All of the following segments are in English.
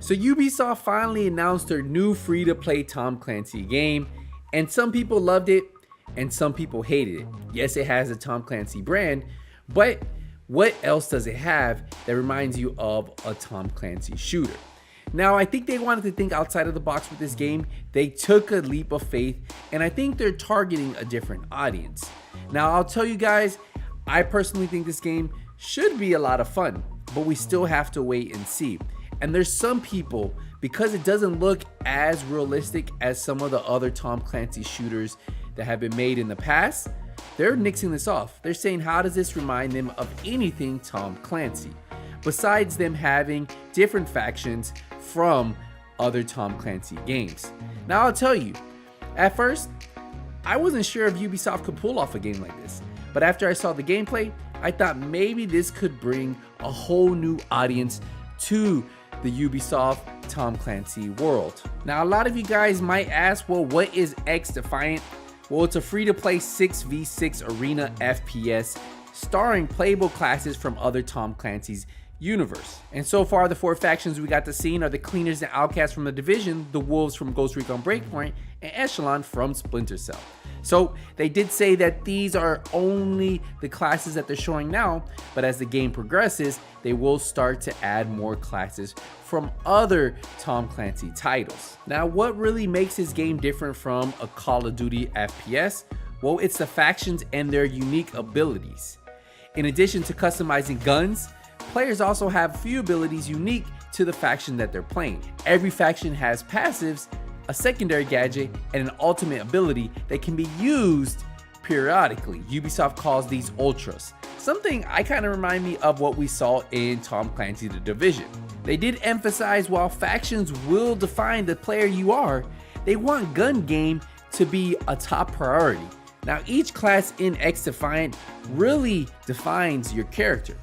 So Ubisoft finally announced their new free-to-play Tom Clancy game, and some people loved it and some people hated it. Yes, it has a Tom Clancy brand, but what else does it have that reminds you of a Tom Clancy shooter? Now, I think they wanted to think outside of the box with this game. They took a leap of faith, and I think they're targeting a different audience. Now, I'll tell you guys, I personally think this game should be a lot of fun, but we still have to wait and see. And there's some people, because it doesn't look as realistic as some of the other Tom Clancy shooters that have been made in the past, they're nixing this off. They're saying, how does this remind them of anything Tom Clancy? Besides them having different factions from other Tom Clancy games. Now, I'll tell you, at first, I wasn't sure if Ubisoft could pull off a game like this. But after I saw the gameplay, I thought maybe this could bring a whole new audience to the Ubisoft Tom Clancy world. Now, a lot of you guys might ask, well, what is Xdefiant? Well, it's a free-to-play 6v6 arena FPS starring playable classes from other Tom Clancy's universe. And so far, the 4 factions we got to see are the Cleaners and Outcasts from The Division, the Wolves from Ghost Recon Breakpoint, and Echelon from Splinter Cell. So they did say that these are only the classes that they're showing now, but as the game progresses, they will start to add more classes from other Tom Clancy titles. Now, what really makes this game different from a Call of Duty FPS? Well, it's the factions and their unique abilities. In addition to customizing guns, players also have few abilities unique to the faction that they're playing. Every faction has passives, a secondary gadget, and an ultimate ability that can be used periodically. Ubisoft calls these ultras. Something I kind of remind me of what we saw in Tom Clancy The Division. They did emphasize while factions will define the player you are, they want gun game to be a top priority. Now, each class in Xdefiant really defines your character.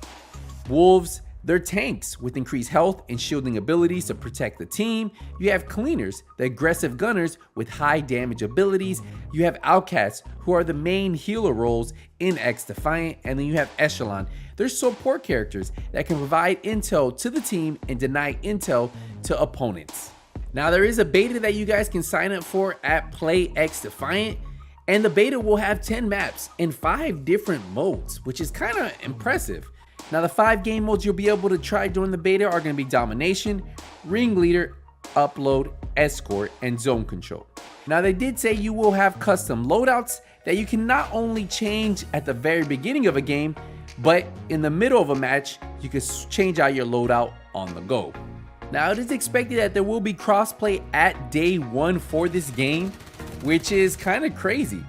Wolves, they're tanks with increased health and shielding abilities to protect the team. You have Cleaners, the aggressive gunners with high damage abilities. You have Outcasts, who are the main healer roles in Xdefiant. And then you have Echelon. They're support characters that can provide intel to the team and deny intel to opponents. Now, there is a beta that you guys can sign up for at Play Xdefiant. And the beta will have 10 maps in 5 different modes, which is kind of impressive. Now, the 5 game modes you'll be able to try during the beta are going to be Domination, Ringleader, Upload, Escort, and Zone Control. Now, they did say you will have custom loadouts that you can not only change at the very beginning of a game, but in the middle of a match, you can change out your loadout on the go. Now, it is expected that there will be crossplay at day 1 for this game, which is kind of crazy.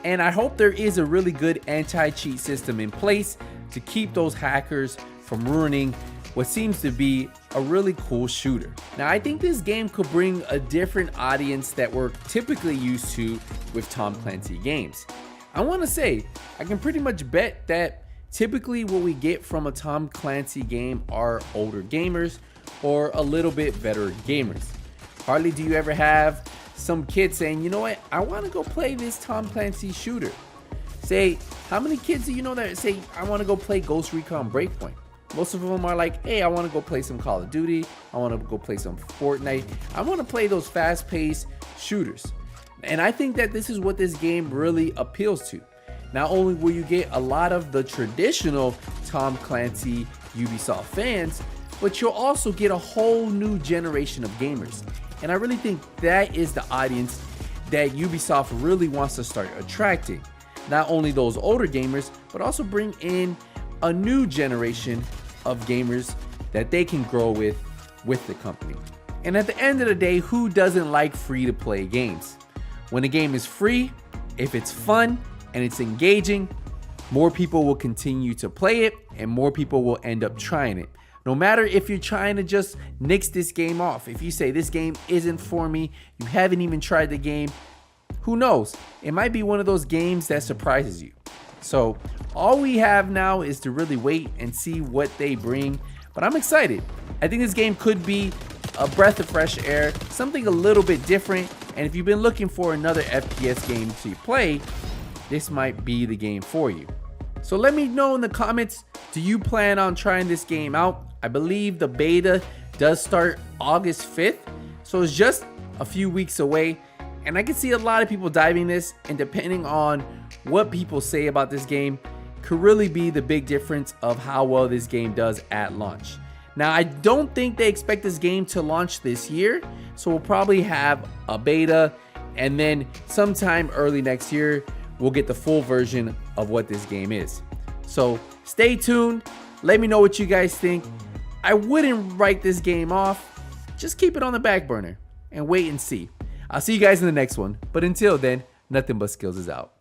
And I hope there is a really good anti-cheat system in place to keep those hackers from ruining what seems to be a really cool shooter. Now, I think this game could bring a different audience that we're typically used to with Tom Clancy games. I want to say, I can pretty much bet that typically what we get from a Tom Clancy game are older gamers or a little bit better gamers. Hardly do you ever have some kid saying, you know what, I want to go play this Tom Clancy shooter. Say, how many kids do you know that say, I want to go play Ghost Recon Breakpoint? Most of them are like, hey, I want to go play some Call of Duty. I want to go play some Fortnite. I want to play those fast-paced shooters. And I think that this is what this game really appeals to. Not only will you get a lot of the traditional Tom Clancy Ubisoft fans, but you'll also get a whole new generation of gamers. And I really think that is the audience that Ubisoft really wants to start attracting. Not only those older gamers, but also bring in a new generation of gamers that they can grow with the company. And at the end of the day, who doesn't like free-to-play games? When a game is free, if it's fun and it's engaging, more people will continue to play it and more people will end up trying it. No matter if you're trying to just nix this game off, if you say this game isn't for me, you haven't even tried the game, who knows? It might be one of those games that surprises you. So all we have now is to really wait and see what they bring. But I'm excited. I think this game could be a breath of fresh air, something a little bit different. And if you've been looking for another FPS game to play, this might be the game for you. So let me know in the comments, do you plan on trying this game out? I believe the beta does start August 5th, so it's just a few weeks away, and I can see a lot of people diving this, and depending on what people say about this game could really be the big difference of how well this game does at launch. Now, I don't think they expect this game to launch this year, so we'll probably have a beta, and then sometime early next year we'll get the full version of what this game is. So stay tuned, let me know what you guys think. I wouldn't write this game off, just keep it on the back burner and wait and see. I'll see you guys in the next one, but until then, Nothing But Skills is out.